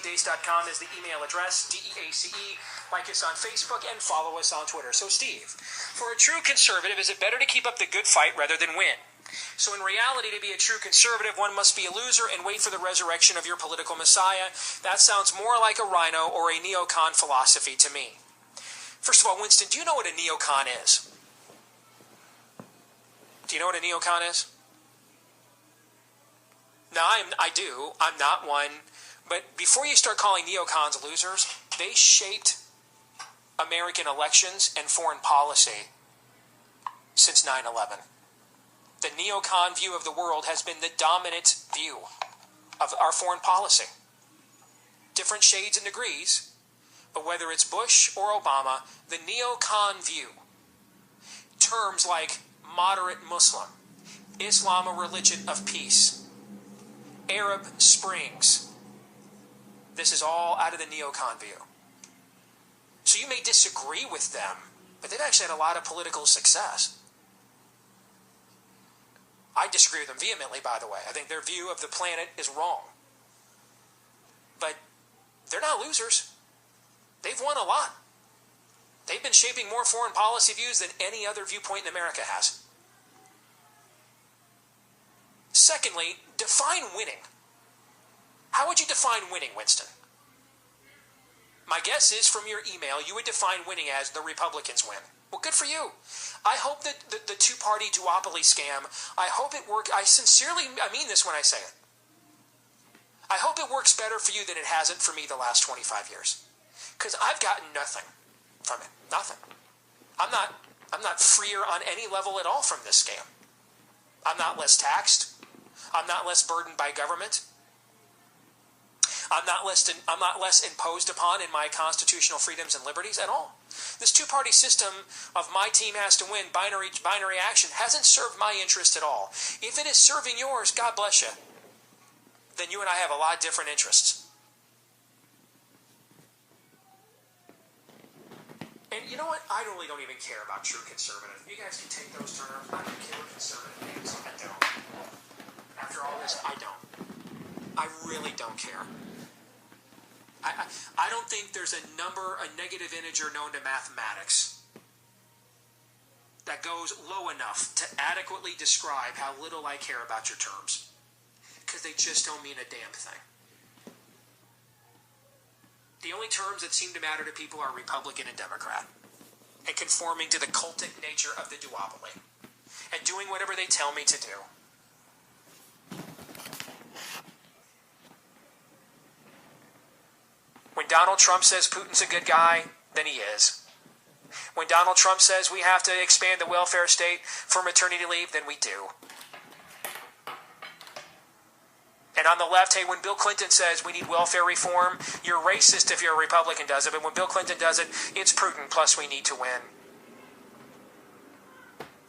stevedeace.com is the email address, DEACE. Like us on Facebook and follow us on Twitter. So, Steve, for a true conservative, is it better to keep up the good fight rather than win? So in reality, to be a true conservative, one must be a loser and wait for the resurrection of your political messiah. That sounds more like a rhino or a neocon philosophy to me. First of all, Winston, do you know what a neocon is? Do you know what a neocon is? No, I do. I'm not one. But before you start calling neocons losers, they shaped American elections and foreign policy since 9/11. The neocon view of the world has been the dominant view of our foreign policy. Different shades and degrees, but whether it's Bush or Obama, the neocon view, terms like moderate Muslim, Islam a religion of peace, Arab Springs, this is all out of the neocon view. So you may disagree with them, but they've actually had a lot of political success. I disagree with them vehemently, by the way. I think their view of the planet is wrong. But they're not losers. They've won a lot. They've been shaping more foreign policy views than any other viewpoint in America has. Secondly, define winning. How would you define winning, Winston? My guess is from your email, you would define winning as the Republicans win. Well, good for you. I hope that the two-party duopoly scam, I hope it works. I mean this when I say it. I hope it works better for you than it hasn't for me the last 25 years. Because I've gotten nothing from it. Nothing. I'm not freer on any level at all from this scam. I'm not less taxed. I'm not less burdened by government. I'm not less imposed upon in my constitutional freedoms and liberties at all. This two-party system of my team has to win, binary action, hasn't served my interest at all. If it is serving yours, God bless you, then you and I have a lot of different interests. And you know what? I really don't even care about true conservative. You guys can take those terms. I don't care what conservative means. I don't. After all this, I don't. I really don't care. I don't think there's a negative integer known to mathematics that goes low enough to adequately describe how little I care about your terms. Because they just don't mean a damn thing. The only terms that seem to matter to people are Republican and Democrat. And conforming to the cultic nature of the duopoly. And doing whatever they tell me to do. When Donald Trump says Putin's a good guy, then he is. When Donald Trump says we have to expand the welfare state for maternity leave, then we do. And on the left, hey, when Bill Clinton says we need welfare reform, you're racist if you're a Republican does it, but when Bill Clinton does it, it's prudent, plus we need to win.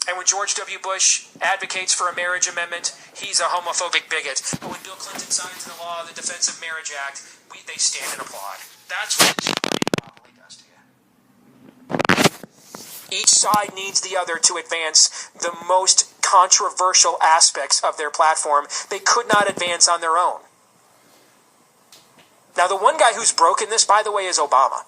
And when George W. Bush advocates for a marriage amendment, he's a homophobic bigot. But when Bill Clinton signs the law, the Defense of Marriage Act, they stand and applaud. That's what the two-party monopoly does to you. Each side needs the other to advance the most controversial aspects of their platform they could not advance on their own. Now, the one guy who's broken this, by the way, is Obama.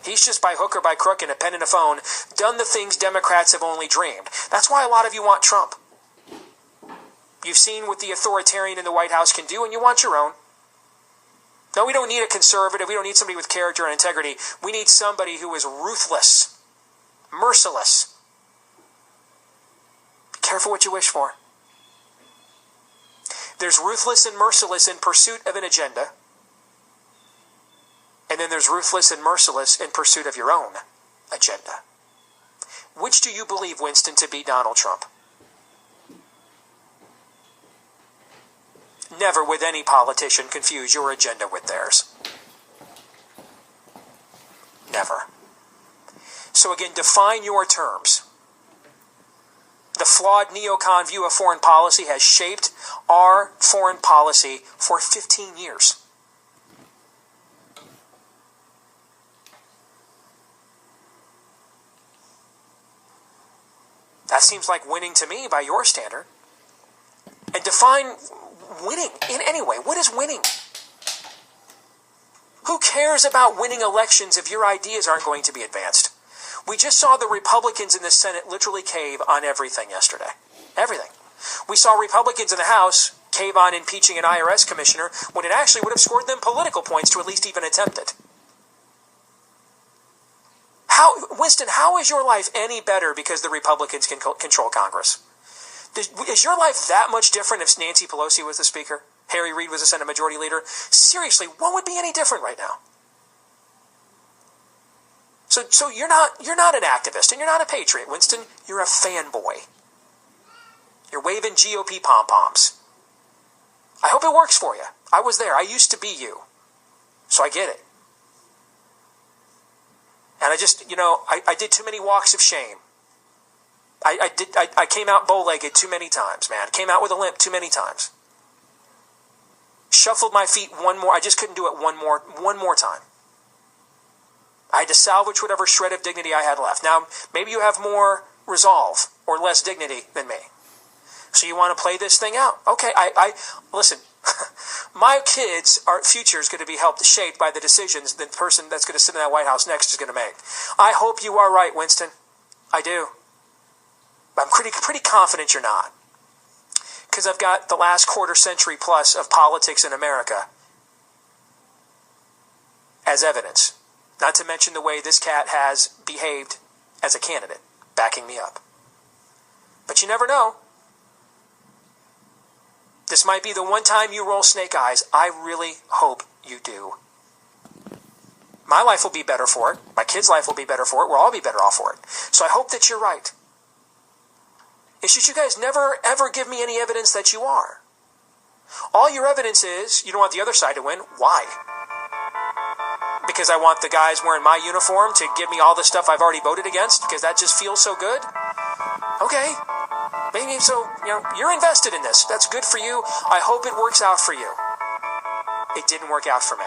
He's just by hook or by crook and a pen and a phone done the things Democrats have only dreamed. That's why a lot of you want Trump. You've seen what the authoritarian in the White House can do, and you want your own. No, we don't need a conservative. We don't need somebody with character and integrity. We need somebody who is ruthless, merciless. Be careful what you wish for. There's ruthless and merciless in pursuit of an agenda. And then there's ruthless and merciless in pursuit of your own agenda. Which do you believe, Winston, to be Donald Trump? Never would any politician confuse your agenda with theirs. Never. So again, define your terms. The flawed neocon view of foreign policy has shaped our foreign policy for 15 years. That seems like winning to me by your standard. And define winning in any way. What is winning? Who cares about winning elections if your ideas aren't going to be advanced? We just saw the Republicans in the Senate literally cave on everything yesterday. Everything. We saw Republicans in the House cave on impeaching an IRS commissioner when it actually would have scored them political points to at least even attempt it. Winston, how is your life any better because the Republicans can control Congress? Is your life that much different if Nancy Pelosi was the Speaker? Harry Reid was the Senate Majority Leader? Seriously, what would be any different right now? So you're not an activist and you're not a patriot, Winston. You're a fanboy. You're waving GOP pom-poms. I hope it works for you. I was there. I used to be you. So I get it. And I did too many walks of shame. I came out bow-legged too many times, man. Came out with a limp too many times. Shuffled my feet one more. I just couldn't do it one more time. I had to salvage whatever shred of dignity I had left. Now, maybe you have more resolve or less dignity than me. So you want to play this thing out? Okay, listen. My kids' future is going to be helped shaped by the decisions the person that's going to sit in that White House next is going to make. I hope you are right, Winston. I do. But I'm pretty confident you're not. Because I've got the last quarter century plus of politics in America as evidence. Not to mention the way this cat has behaved as a candidate, backing me up. But you never know. This might be the one time you roll snake eyes. I really hope you do. My life will be better for it. My kids' life will be better for it. We'll all be better off for it. So I hope that you're right. It's just you guys never, ever give me any evidence that you are. All your evidence is you don't want the other side to win. Why? Because I want the guys wearing my uniform to give me all the stuff I've already voted against? Because that just feels so good? Okay. Maybe so, you're invested in this. That's good for you. I hope it works out for you. It didn't work out for me.